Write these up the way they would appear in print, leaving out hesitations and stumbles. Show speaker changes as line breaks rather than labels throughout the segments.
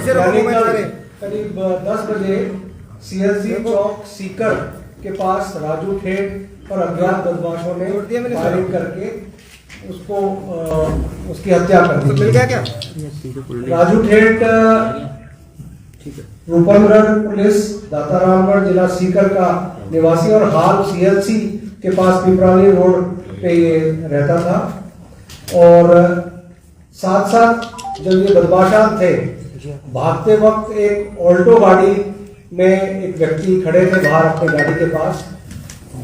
करीब 10 बजे सीएलसी चौक सीकर के पास राजू ठेठ और अज्ञात बदमाशों ने फायरिंग करके उसको उसकी हत्या कर दी। मिल गया क्या? राजू ठेठ रूपनगढ़ पुलिस दातारामगढ़ जिला सीकर का निवासी और हाल सीएलसी के पास पिपराली रोड पे ये रहता था। और साथ साथ जब ये बदमाशात थे, भागते वक्त एक ऑल्टो गाड़ी में एक व्यक्ति खड़े थे बाहर अपनी गाड़ी के पास।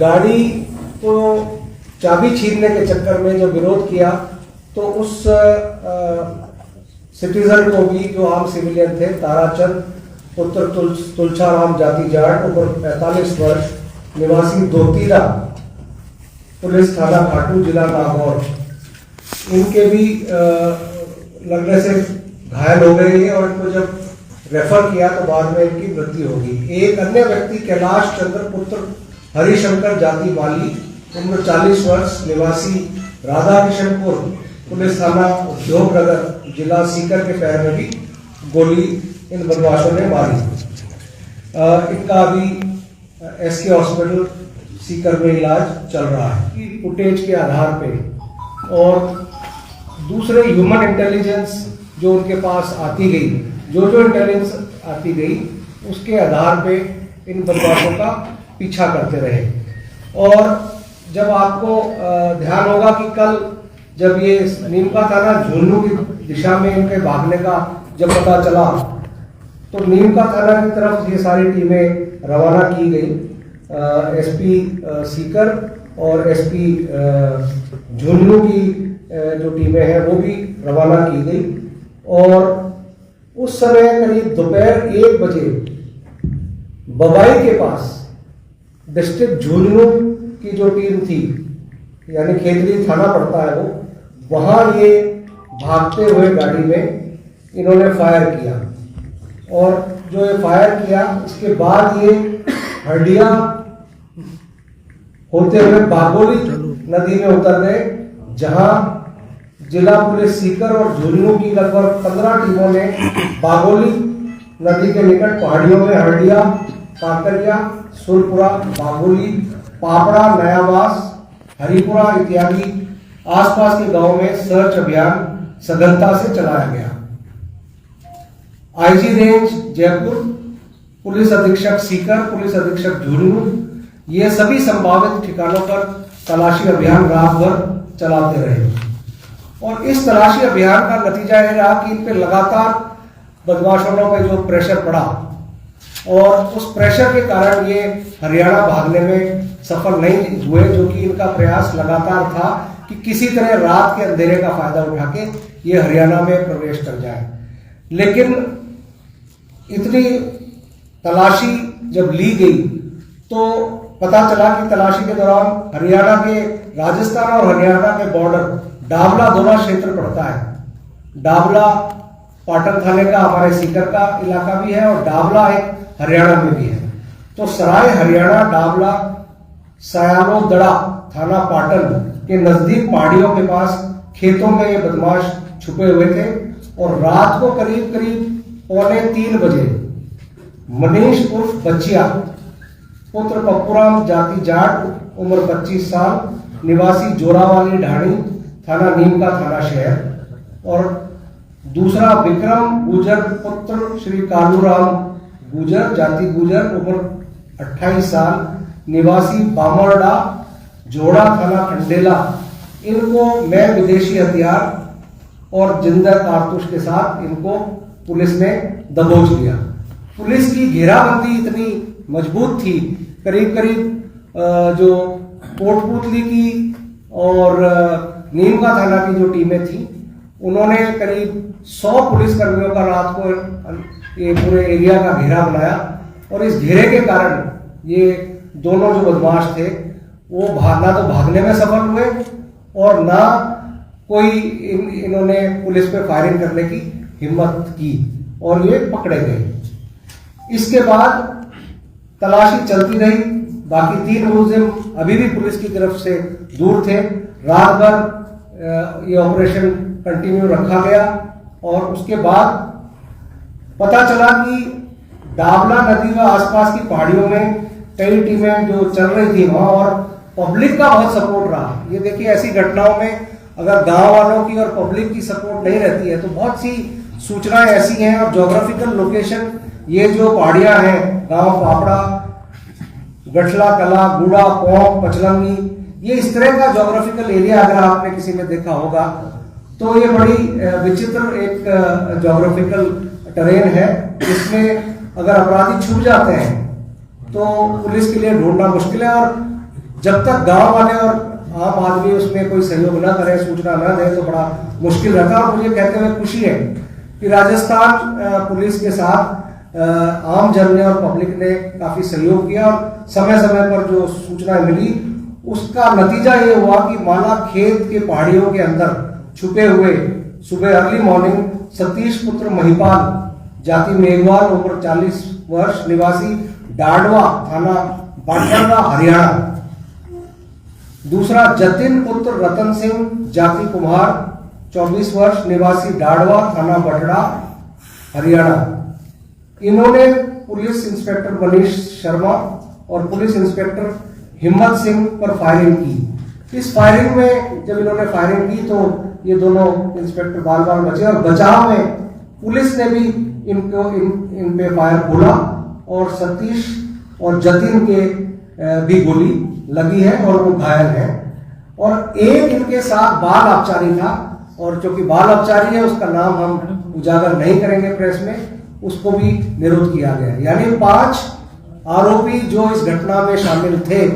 गाड़ी को चाबी छीनने के चक्कर में जब विरोध किया तो उस सिटीजन को भी, जो आम सिविलियन थे, ताराचंद पुत्र तुलछाराम जाति जाट, उम्र 45 वर्ष, निवासी दोतीरा, पुलिस थाना खाटू, जिला नागौर, इनके भी लगने से घायल हो गए हैं और इनको जब रेफर किया तो बाद में इनकी मृत्यु हो गई। एक अन्य व्यक्ति कैलाश चंद्र पुत्र हरिशंकर जाति माली, उम्र 40 वर्ष, निवासी राधा किशनपुर, पुलिस थाना उद्योग नगर, जिला सीकर के पैर में भी गोली इन बदमाशों ने मारी। इनका अभी एसके हॉस्पिटल सीकर में इलाज चल रहा है। फुटेज के आधार पे और दूसरे ह्यूमन इंटेलिजेंस जो उनके पास आती गई, जो इंटेलिजेंस आती गई, उसके आधार पे इन बदमाशों का पीछा करते रहे। और जब आपको ध्यान होगा कि कल जब ये नीमका थाना झुंझुनू की दिशा में इनके भागने का जब पता चला तो नीमका थाना की तरफ ये सारी टीमें रवाना की गई। एसपी सीकर और एसपी झुंझुनू की जो टीमें हैं वो भी रवाना की गई। और उस समय करीब दोपहर 1 बजे बबाई के पास डिस्ट्रिक्ट झुंझुनू की जो टीम थी, यानी खेतली थाना पड़ता है वो, वहां ये भागते हुए गाड़ी में इन्होंने फायर किया। और जो ये फायर किया उसके बाद ये हरडिया होते हुए बागोली नदी में उतर गए, जहां जिला पुलिस सीकर और झुंझुनू की लगभग 15 टीमों ने बागोली नदी के निकट पहाड़ियों में हरडिया, काकरिया, सुरपुरा, बागोली, पापड़ा, नयावास, हरिपुरा इत्यादि आसपास के गांव में सर्च अभियान सघनता से चलाया गया। आईजी रेंज जयपुर, पुलिस अधीक्षक सीकर, पुलिस अधीक्षक झुंझुनू, ये सभी संभावित ठिकानों पर तलाशी अभियान रात भर चलाते रहे। और इस तलाशी अभियान का नतीजा यह रहा कि इन पे लगातार बदमाशों पे जो प्रेशर पड़ा और उस प्रेशर के कारण ये हरियाणा भागने में सफल नहीं हुए, जो कि इनका प्रयास लगातार था कि किसी तरह रात के अंधेरे का फायदा उठा के ये हरियाणा में प्रवेश कर जाए। लेकिन इतनी तलाशी जब ली गई तो पता चला कि तलाशी के दौरान हरियाणा के, राजस्थान और हरियाणा के बॉर्डर डाबला दोना क्षेत्र पड़ता है। डाबला पाटन थाने का, हमारे सीकर का इलाका भी है और डाबला एक हरियाणा में भी है। तो सराय हरियाणा डाबला सयालोदड़ा थाना पाटन के नजदीक पहाड़ियों के पास खेतों में ये बदमाश छुपे हुए थे। और रात को करीब 2:45 बजे मनीष उर्फ बच्चिया, पुत्र पप्पूराम जाति जाट, उम्र 25 साल, निवासी जोरावाली ढाणी, थाना नीमका, थाना शहर, और दूसरा विक्रम गुजर, पुत्र श्री कालूराम गुजर, जाति गुजर, उम्र 28 साल, निवासी बामरडा, जोड़ा, थाना खंडेला, इनको मैं विदेशी हथियार और जिंदा कारतूस के साथ इनको पुलिस ने दबोच लिया। पुलिस की घेराबंदी इतनी मजबूत थी, करीब जो कोटपुतली की और नीमका थाना की जो टीमें थी, उन्होंने करीब 100 पुलिसकर्मियों का रात को ये पूरे एरिया का घेरा बनाया। और इस घेरे के कारण ये दोनों जो बदमाश थे वो ना तो भागने में सफल हुए और ना कोई इन्होंने पुलिस पे फायरिंग करने की हिम्मत की और ये पकड़े गए। इसके बाद तलाशी चलती रही। बाकी 3 मुलजिम अभी भी पुलिस की तरफ से दूर थे। रात भर ये ऑपरेशन कंटिन्यू रखा गया और उसके बाद पता चला कि दावला नदी व आसपास की पहाड़ियों में कई टीमें जो चल रही थी वहां, और पब्लिक का बहुत सपोर्ट रहा। ये देखिए, ऐसी घटनाओं में अगर गांव वालों की और पब्लिक की सपोर्ट नहीं रहती है तो बहुत सी सूचनाएं ऐसी हैं। और ज्योग्राफिकल लोकेशन, ये जो पहाड़ियां हैं, गांव पापड़ा, गठला कला, गुड़ा, पोंक, पचलंगी, ये इस तरह का ज्योग्राफिकल एरिया अगर आपने किसी में देखा होगा तो ये बड़ी विचित्र एक ज्योग्राफिकल टेरेन है, जिसमें अगर अपराधी छुप जाते हैं तो पुलिस के लिए ढूंढना मुश्किल है। और जब तक गांव वाले और आम आदमी उसमें कोई सहयोग न करे, सूचना न दे, तो बड़ा मुश्किल रहता है। और मुझे कहते हुए खुशी है कि राजस्थान पुलिस के साथ आम जन ने और पब्लिक ने काफी सहयोग किया, और समय समय पर जो सूचनाएं मिली उसका नतीजा ये हुआ कि माला खेत के पहाड़ियों के अंदर छुपे हुए सुबह अर्ली मॉर्निंग सतीश पुत्र महिपाल, जाति मेघवाल, उम्र 40 वर्ष, निवासी डाडवा, थाना बाटरवा, हरियाणा। दूसरा जतिन पुत्र रतन सिंह, जाति कुम्हार, 24 वर्ष, निवासी डाडवा, थाना बटड़ा, हरियाणा। इन्होंने पुलिस इंस्पेक्टर मनीष शर्मा और पुलिस इंस्पेक्टर हिम्मत सिंह पर फायरिंग की। इस फायरिंग में जब इन्होंने फायरिंग की तो ये दोनों इंस्पेक्टर बाल बाल बचे, और बचाव में पुलिस ने भी इन पे फायर खोला, और सतीश और जतिन के भी गोली लगी है और वो घायल है। और एक इनके साथ बाल अपचारी था, और जो कि बाल अपचारी है उसका नाम हम उजागर नहीं करेंगे प्रेस में, उसको भी निरोध किया गया। यानी 5 आरोपी जो इस घटना में शामिल थे,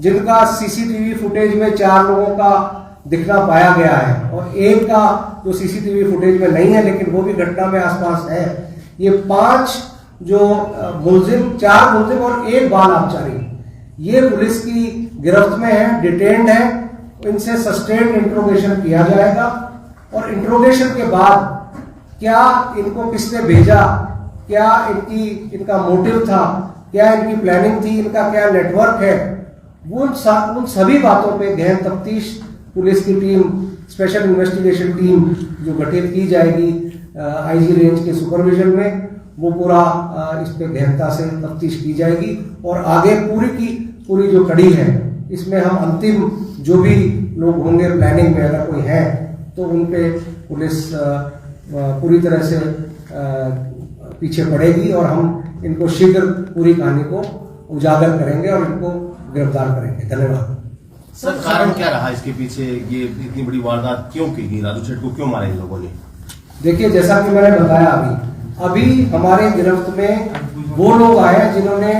जिनका सीसीटीवी फुटेज में 4 लोगों का दिखना पाया गया है, और एक का जो सीसीटीवी फुटेज में नहीं है लेकिन वो भी घटना में आसपास है। ये 5 जो मुलजिम, 4 मुलजिम और 1 बाल अपचारी, ये पुलिस की गिरफ्त में है, डिटेन्ड है। इनसे सस्टेन्ड इंट्रोगेशन किया जाएगा, और इंट्रोगेशन के बाद क्या इनको किसने भेजा, क्या इनका मोटिव था, क्या इनकी प्लानिंग थी, इनका क्या नेटवर्क है, उन सभी बातों पे गहन तफ्तीश पुलिस की टीम, स्पेशल इन्वेस्टिगेशन टीम जो गठित की जाएगी आईजी रेंज के सुपरविजन में, वो पूरा इस पे गहनता से तफ्तीश की जाएगी। और आगे पूरी की पूरी जो कड़ी है, इसमें हम अंतिम जो भी लोग होंगे प्लानिंग में अगर कोई है तो उन पे पुलिस पूरी तरह से पीछे पड़ेगी, और हम इनको शीघ्र पूरी कहानी को उजागर करेंगे और इनको गिरफ्तार करेंगे। धन्यवाद।
सर, कारण क्या रहा इसके पीछे, ये इतनी बड़ी वारदात क्यों की गई, राजू सेठ को क्यों मारा इन लोगों ने?
देखिए, जैसा कि मैंने बताया, अभी हमारे गिरफ्त में वो लोग आए जिन्होंने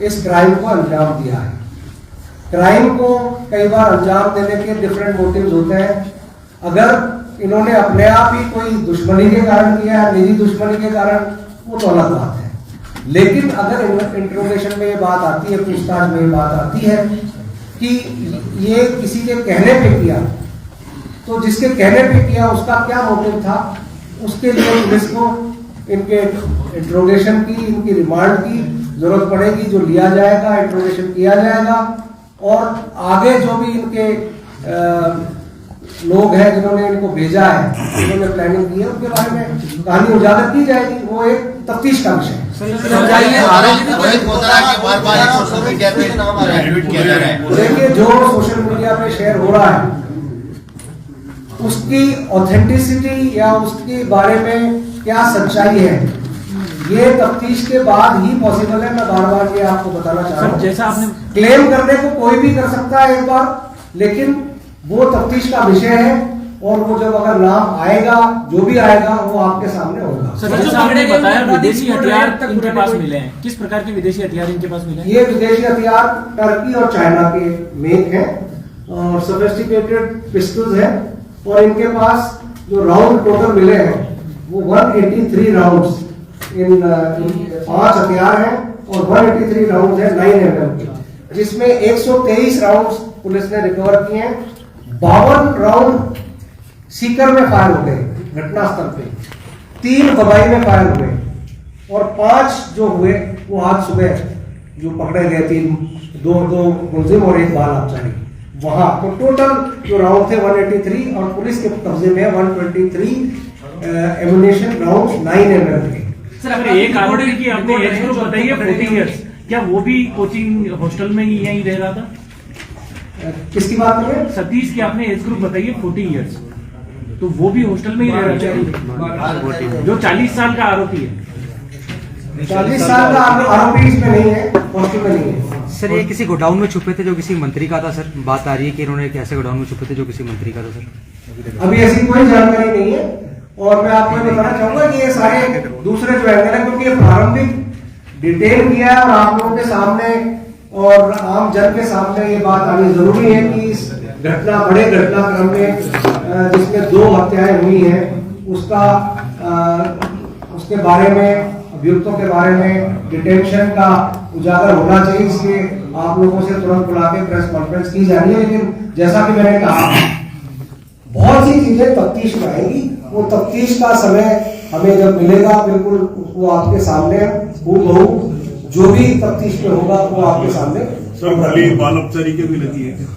इस क्राइम को अंजाम दिया है। क्राइम को कई बार अंजाम देने के डिफरेंट मोटिव्स होते हैं। अगर इन्होंने अपने आप ही कोई दुश्मनी के कारण किया है, निजी दुश्मनी के कारण, वो तो अलग बात है। लेकिन अगर इंट्रोगेशन में ये बात आती है, पूछताछ में ये बात आती है कि ये किसी के कहने पे किया, तो जिसके कहने पे किया उसका क्या मोटिव था, उसके लिए पुलिस को इनके इंट्रोगेशन की, इनकी रिमांड की जरूरत पड़ेगी, जो लिया जाएगा, इंट्रोगेशन किया जाएगा, और आगे जो भी इनके लोग हैं जिन्होंने इनको भेजा है, जिन्होंने प्लानिंग की है, उनके बारे में कहानी उजागर की जाएगी। वो एक तफ्तीश का विषय है। देखिए, जो सोशल मीडिया पे शेयर हो रहा है उसकी ऑथेंटिसिटी या उसके बारे में क्या सच्चाई है, ये तफ्तीश के बाद ही पॉसिबल है। मैं बार बार ये आपको बताना चाह रहा हूँ।
जैसा आपने
क्लेम करने को कोई भी कर सकता है एक बार, लेकिन वो तफ्तीश का विषय है, और वो जब अगर नाम आएगा, जो भी आएगा, वो आपके सामने होगा।
सर, जैसा आपने बताया विदेशी हथियार इनके पास मिले हैं, किस प्रकार के विदेशी हथियार इनके पास मिले हैं?
ये विदेशी हथियार टर्की और चाइना के मेक हैं, और सोफिस्टिकेटेड पिस्टल्स हैं, और इनके पास जो राउंड टोटल मिले हैं वो 183 राउंड्स इन 5 हथियार हैं, और 183 राउंड्स है 9 mm के, जिसमें 123 राउंड्स पुलिस ने रिकवर किए हैं। 52 राउंड सीकर में फायर हो गए घटनास्थल पे, 3 बदाई में फायर हुए, और 5 जो हुए वो आज सुबह जो पकड़े गए, 2 मुलजिम और 1 बाल अपचारी, वहां तो टोटल जो राउंड थे 183, और पुलिस के कब्जे में 123 एमुनेशन राउंड 9 mm के।
सर अगर एक आरोपी की आपने एज ग्रुप बताइए 40 इयर्स, क्या वो भी कोचिंग हॉस्टल में ही यहीं रह रहा था?
किसकी बात कर रहे हैं?
सतीश की आपने एज ग्रुप बताइए 40 इयर्स, तो वो भी हॉस्टल में ही रह रहा था, जो 40 साल का आरोपी है।
40 साल का आरोपी इसमें नहीं है, हॉस्टल में नहीं है।
सर ये किसी गोडाउन में छुपे थे जो किसी मंत्री का था सर, बात आ रही है कि इन्होंने एक ऐसे गोडाउन में छुपे थे जो किसी मंत्री का था सर।
अभी ऐसी कोई जानकारी नहीं है, और मैं आपको बताना चाहूंगा कि ये सारे दूसरे जो एंगल है, क्योंकि ये प्रारंभिक डिटेल किया है और आप लोगों के सामने और आम जन के सामने ये बात आनी जरूरी है कि इस बड़े घटनाक्रम में जिसमें 2 हत्याएं हुई हैं उसके बारे में, अभियुक्तों के बारे में डिटेंशन का उजागर होना चाहिए। इसलिए आप लोगों से तुरंत बुला के प्रेस कॉन्फ्रेंस की जा रही है। लेकिन जैसा कि मैंने कहा, बहुत सी चीजें तफ्तीश में आएंगी, वो तफ्तीश का समय हमें जब मिलेगा बिल्कुल वो आपके सामने हूबहू जो भी तफ्तीश में होगा वो आपके सामने।
सर खाली बाल उपचारी के भी लगी है,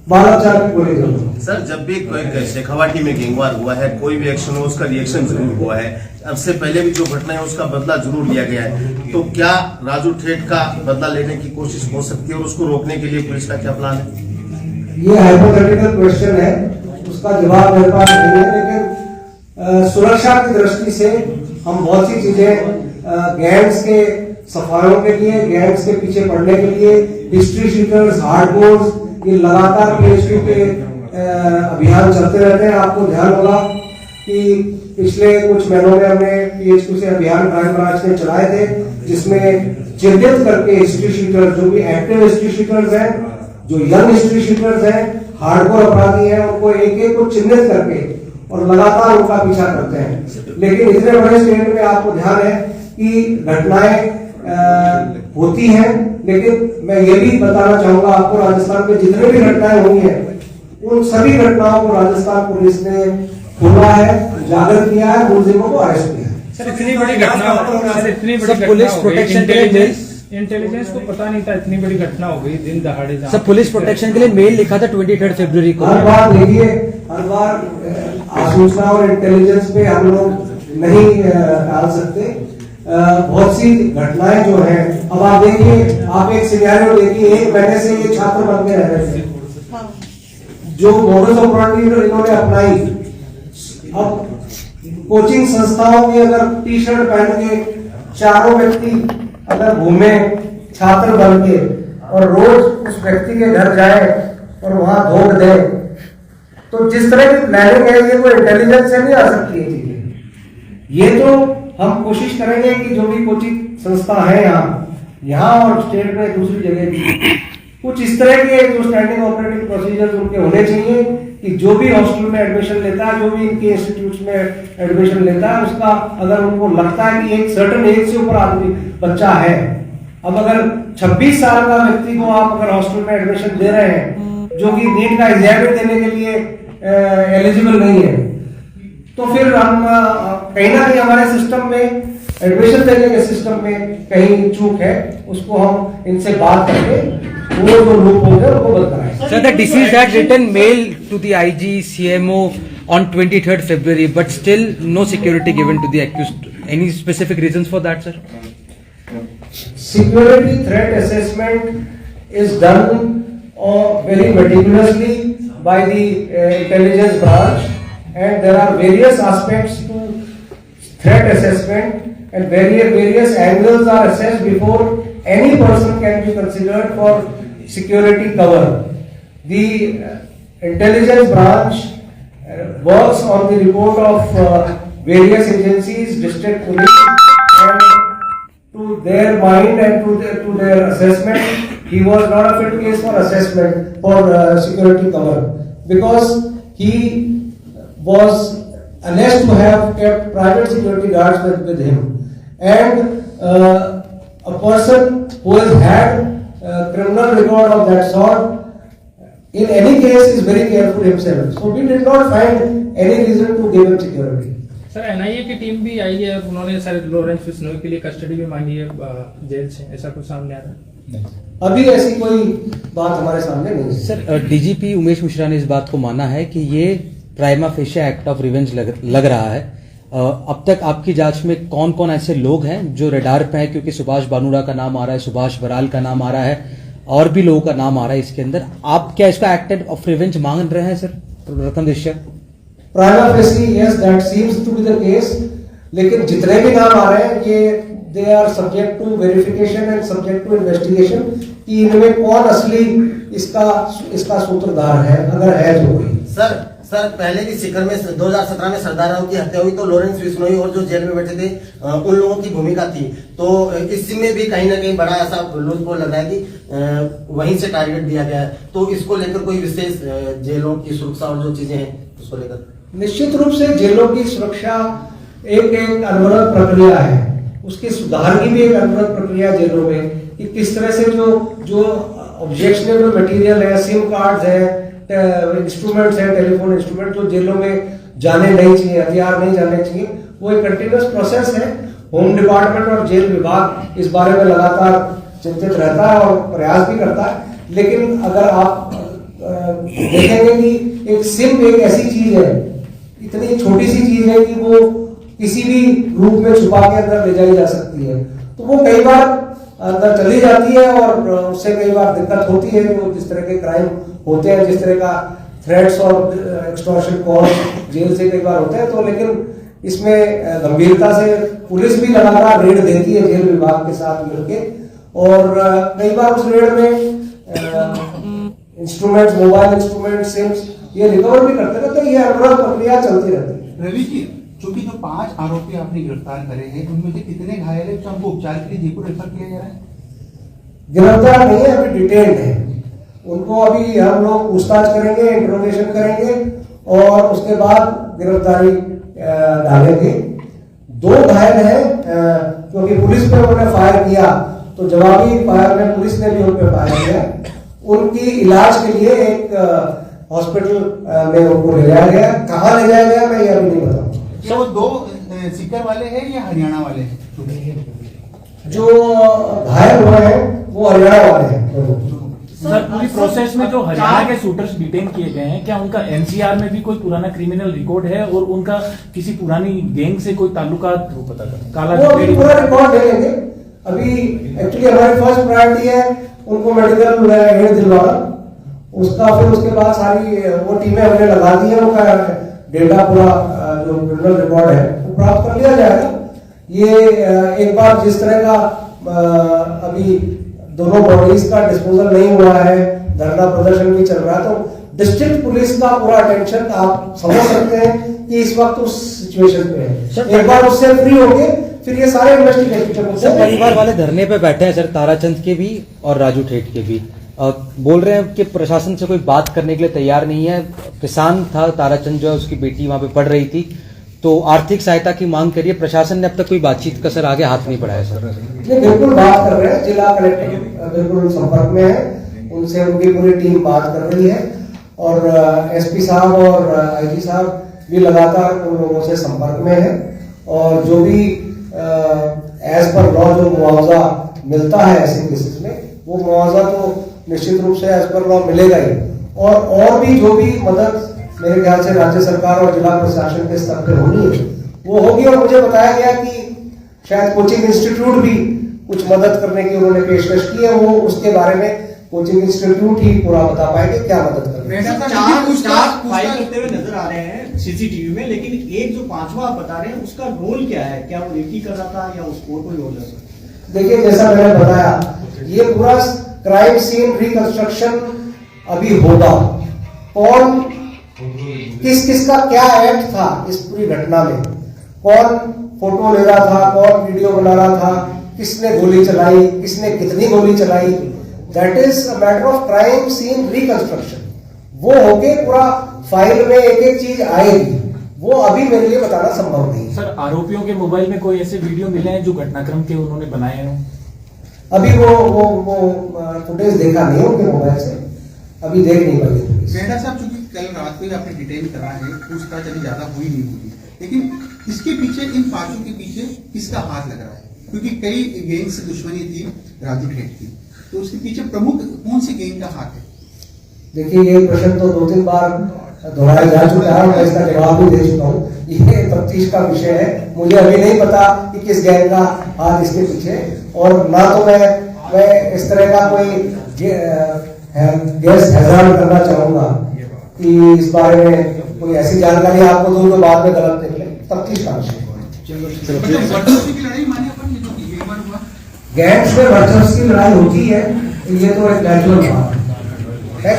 बाल उपचार की बोले जरूर।
सर जब भी कोई शेखावाटी में गैंगवार हुआ है, कोई भी एक्शन हो उसका रिएक्शन जरूर हुआ है। अब से पहले भी जो घटना है उसका बदला जरूर लिया गया है, तो क्या राजू ठेठ का बदला लेने की कोशिश हो सकती है और उसको रोकने के लिए पुलिस का क्या प्लान है?
ये हाइपोथेटिकल क्वेश्चन है, उसका जवाब मेरे पास नहीं है। लेकिन सुरक्षा की दृष्टि से हम बहुत सी चीजें गैंग्स के सफायों के लिए, गैंग्स के पीछे पड़ने के लिए, हिस्ट्री शीटर्स, हार्डकोर्स, ये लगातार PHQ के अभियान चलते रहते हैं। आपको ध्यान होगा कि पिछले कुछ महीनों में हमने PHQ से अभियान क्राइम ब्रांच ने चलाए थे, जिसमें चिन्हित करके हिस्ट्री शीटर्स, जो भी एक्टिव हिस्ट्री शीटर्स हैं, जो यंग हिस्ट्री शीटर्स हैं, हार्डकोर अपराधी हैं, उनको एक एक को चिन्हित करके और लगातार उनका पीछा करते हैं। लेकिन इतने बड़े स्टेट में आपको ध्यान है कि घटनाएं होती हैं, लेकिन मैं ये भी बताना चाहूंगा आपको, राजस्थान में जितने भी घटनाएं हुई हैं उन सभी घटनाओं को राजस्थान पुलिस ने खोला है, उजागर किया है, मुलजिमों को अरेस्ट किया है।
सर इतनी बड़ी घटना, सर इतनी बड़ी घटना
पुलिस प्रोटेक्शन के लिए
इंटेलिजेंस को पता नहीं था इतनी बड़ी घटना हो गई दिन दहाड़े।
सर पुलिस प्रोटेक्शन के लिए मेल लिखा था 23 फरवरी को।
हर बार देखिए, हर बार आसूचना और इंटेलिजेंस पे हम लोग नहीं डाल सकते। बहुत सी घटनाएं जो हैं, अब आप देखिए, आप एक सिनेरियो देखिए, 1 महीने से ये छात्र बन के रह रहे थे, जो मॉडल्स ऑपरेंडी इन्होंने अपनाई। अब कोचिंग संस्थाओं की अगर टी-शर्ट पहन के चारों व्यक्ति अगर घूमे छात्र बन के और रोज उस व्यक्ति के घर जाए और वहां धोख दे, तो जिस तरह की प्लानिंग है ये कोई इंटेलिजेंस से नहीं आ सकती है चीजें। ये तो हम कोशिश करेंगे कि जो भी कोचिंग संस्था है यहाँ और स्टेट में दूसरी जगह भी कुछ इस तरह के जो स्टैंडिंग ऑपरेटिंग प्रोसीजर्स उनके होने चाहिए कि जो भी हॉस्टल में एडमिशन लेता है, जो भी इनके इंस्टीट्यूट्स में एडमिशन लेता है, उसका अगर उनको लगता है कि एक सर्टेन एज से ऊपर आदमी बच्चा है, अब अगर 26 साल का व्यक्ति को आप अगर हॉस्टल में एडमिशन दे रहे हैं जो कि नीट का एग्जाम देने के लिए एलिजिबल नहीं है, तो फिर हम कहीं ना कहीं हमारे सिस्टम में, एडमिशन देने के सिस्टम में कहीं चूक है। उसको हम इनसे बात करके वो जो लूप होंगे उनको बंद कराएं।
Sir, the deceased had written mail to the IG, CMO on 23rd February, but still no security given to the accused. Any specific reasons for that, sir?
Security threat assessment is done very meticulously by the intelligence branch, and there are various aspects to threat assessment, and various angles are assessed before any person can be considered for security cover. The intelligence branch works on the report of various agencies, district police, and to their mind and to their assessment, he was not a fit case for assessment for security cover, because he was alleged to have kept private security guards with him, and a person who has had criminal record of that sort, in any case, is very careful himself. So we did not find any reason to give him security.
Sir NIA की team भी आई है, उन्होंने sir Lawrence Bishnoi के लिए custody भी मांगी है jail से, ऐसा कुछ सामने आ रहा है?
अभी ऐसी कोई बात हमारे सामने नहीं है।
सर DGP उमेश मिश्रा ने इस बात को माना है कि ये prima fascia act of revenge लग रहा है, अब तक आपकी जांच में कौन कौन ऐसे लोग हैं जो रडार पे हैं, क्योंकि सुभाष बानुड़ा का नाम आ रहा है, सुभाष बराल का नाम आ रहा है, और भी लोगों का नाम आ रहा है इसके अंदर। आप क्या इसका एक्ट ऑफ रिवेंज मांग रहे हैं सर रतन दृश्य?
Prima facie yes that seems to be the case, लेकिन जितने भी नाम आ रहे हैं ये they are subject to verification and subject to investigation कि इनमें कौन असली इसका सूत्रधार है, अगर है तो कोई।
सर पहले भी सीकर में 2017 में सरदार राव की हत्या हुई तो लॉरेंस बिश्नोई और जो जेल में बैठे थे उन लोगों की भूमिका थी, तो इसमें भी कहीं ना कहीं बड़ा ऐसा लूजबोल लग रहा है कि वहीं से टारगेट दिया गया है। तो इसको लेकर कोई विशेष जेलों की सुरक्षा और जो चीजें हैं उसको लेकर?
निश्चित रूप से जेलों की सुरक्षा एक अनवरत प्रक्रिया है, उसके सुधार की भी एक अनवरत प्रक्रिया जेलों में कि किस तरह से जो ऑब्जेक्शनेबल मटेरियल है, सिम कार्ड्स है, इंस्ट्रूमेंट्स है, टेलीफोन इंस्ट्रूमेंट जो जेलों में जाने नहीं चाहिए, हथियार नहीं जाने चाहिए, वो एक कंटिन्यूअस प्रोसेस है। होम डिपार्टमेंट और जेल विभाग इस बारे में लगातार चिंतित रहता है और प्रयास भी करता है। लेकिन अगर आप देखेंगे कि एक सिम एक ऐसी चीज है, इतनी छोटी सी चीज है कि वो किसी भी रूप में छुपा के अंदर ले जाई जा सकती है, तो वो कई बार अंदर चली जाती है और उससे कई बार दिक्कत होती है। जो जिस तरह के क्राइम होते हैं, जिस तरह का थ्रेट्स और एक्सटॉर्शन कॉल जेल से कई बार होते हैं, तो लेकिन इसमें गंभीरता से पुलिस भी लगातार रेड देती है जेल विभाग के साथ मिलके, और कई बार उस रेड में इंस्ट्रूमेंट्स, मोबाइल इंस्ट्रूमेंट, सिम्स ये रिकवर भी करते रहते हैं। ये अनवरत प्रक्रिया चलती रहती है।
रवि जी, चूंकि जो 5 आरोपी आपने गिरफ्तार करे हैं उनमें से कितने घायल है, तो हमको उपचार के लिए जयपुर रेफर किया जा रहा है?
गिरफ्तार नहीं है, अभी डिटेन्ड है। उनको अभी हम लोग पूछताछ करेंगे, इंट्रोगेशन करेंगे और उसके बाद गिरफ्तारी डालेंगे। 2 घायल हैं क्योंकि पुलिस पे उन्होंने फायर किया, तो जवाबी फायर में पुलिस ने भी उन पे फायर किया। उनकी इलाज के लिए एक हॉस्पिटल में उनको ले जाया गया। कहाँ ले जाया गया मैं ये अभी नहीं बताऊंगा।
क्या वो 2 सीकर वाले हैं या हरियाणा वाले हैं?
जो घायल हुए हैं वो हरियाणा वाले हैं।
सर पूरी प्रोसेस में जो हरियाणा के शूटर्स डिटेन किए गए हैं, क्या उनका एनसीआर में भी कोई पुराना क्रिमिनल रिकॉर्ड है और उनका किसी पुरानी गैंग से कोई ताल्लुकात वो पता कर काला
वो अभी पूरा रिकॉर्ड ले लेंगे। अभी एक्चुअली हमारी फर्स्ट प्रायोरिटी है उनको मेडिकल एड दिलवाना, उसका फिर उसके बाद सारी वो टीमें हमने लगा दी है, उनका डेटा पूरा जो क्रिमिनल रिकॉर्ड है वो प्राप्त कर लिया जाएगा। ये एक बार जिस तरह का अभी दोनों बॉडीज का डिस्पोजल नहीं हुआ है, धरना प्रदर्शन भी चल रहा है, तो डिस्ट्रिक्ट पुलिस का पूरा अटेंशन आप समझ सकते हैं कि इस वक्त उस सिचुएशन पे है। एक बार उससे फ्री होंगे फिर ये सारे इन्वेस्टिगेशन।
सर परिवार वाले धरने पे बैठे हैं सर, ताराचंद के भी और राजू ठेठ के भी, बोल रहे हैं कि प्रशासन से कोई बात करने के लिए तैयार नहीं है। किसान था ताराचंद जो है, उसकी बेटी वहां पे पढ़ रही थी, तो आर्थिक सहायता की मांग करिए। प्रशासन ने अब तक कोई बातचीत का सर आगे हाथ नहीं बढ़ाया सर।
ये बिल्कुल बात कर रहे हैं, जिला कलेक्टर बिल्कुल संपर्क में है, उनसे उनकी पूरी टीम बात कर रही है और एसपी साहब और आईजी साहब भी लगातार उन लोगों से संपर्क में है। और जो भी एज पर लॉ जो मुआवजा मिलता है ऐसे केसेस में, वो मुआवजा तो निश्चित रूप से एज पर लॉ मिलेगा ही। और भी जो भी मदद मेरे ख्याल से राज्य सरकार और जिला प्रशासन के स्तर पर होनी है वो होगी। और मुझे बताया गया कि शायद कोचिंग इंस्टीट्यूट भी कुछ मदद करने की उन्होंने पेशकश की है, वो उसके बारे में कोचिंग इंस्टीट्यूट ही पूरा बता पाएंगे क्या मदद कर रहे हैं।
फाइल करते हुए नजर आ रहे हैं सीसीटीवी में, लेकिन एक जो 5वां आप बता रहे हैं उसका रोल क्या है? क्या वो एक ही कर रहा था या उसको कोई रोल है?
देखिए जैसा मैंने बताया, ये पूरा क्राइम सीन रिकंस्ट्रक्शन अभी होगा। कौन किस का क्या एक्ट था इस पूरी घटना में, कौन फोटो ले रहा था, कौन वीडियो बना रहा था, किसने गोली चलाई, किसने कितनी गोली चलाई, that is a matter of crime scene reconstruction. वो होके पूरा फाइल में एक एक चीज आएगी, वो अभी मेरे लिए बताना संभव नहीं है।
सर आरोपियों के मोबाइल में कोई ऐसे वीडियो मिले हैं जो घटनाक्रम के उन्होंने बनाए हों?
अभी वो फुटेज देखा नहीं उनके मोबाइल से, अभी देख नहीं पाई।
मेहरा साहब, चूंकि कल रात को ही आपने डिटेन करा है, पूछताछ अभी ज्यादा हुई नहीं होगी, लेकिन इसके पीछे, इन 5 के पीछे किसका हाथ लग रहा है? क्योंकि कई गैंग से दुश्मनी थी राजू ठेठ की, तो उसके पीछे प्रमुख कौन सी गैंग का हाथ है?
देखिए ये प्रश्न तो 2-3 बार दोहराया जा चुका है, मैं इसका जवाब भी दे चुका हूँ। ये तफ्तीश का विषय है। मुझे अभी नहीं पता कि किस गैंग का हाथ इसके पीछे, और ना तो मैं इस तरह का कोई गैस हैजार्ड करना चाहूंगा कि इस बारे में कोई ऐसी जानकारी आपको दूं जो बाद में गलत निकले। तफ्तीश का विषय
वर्चस्व की लड़ाई माने अपन, ये जो बिहेवियर हुआ,
गैंग्स में वर्चस्व की लड़ाई होती है, ये तो एक नेचुरल बात है।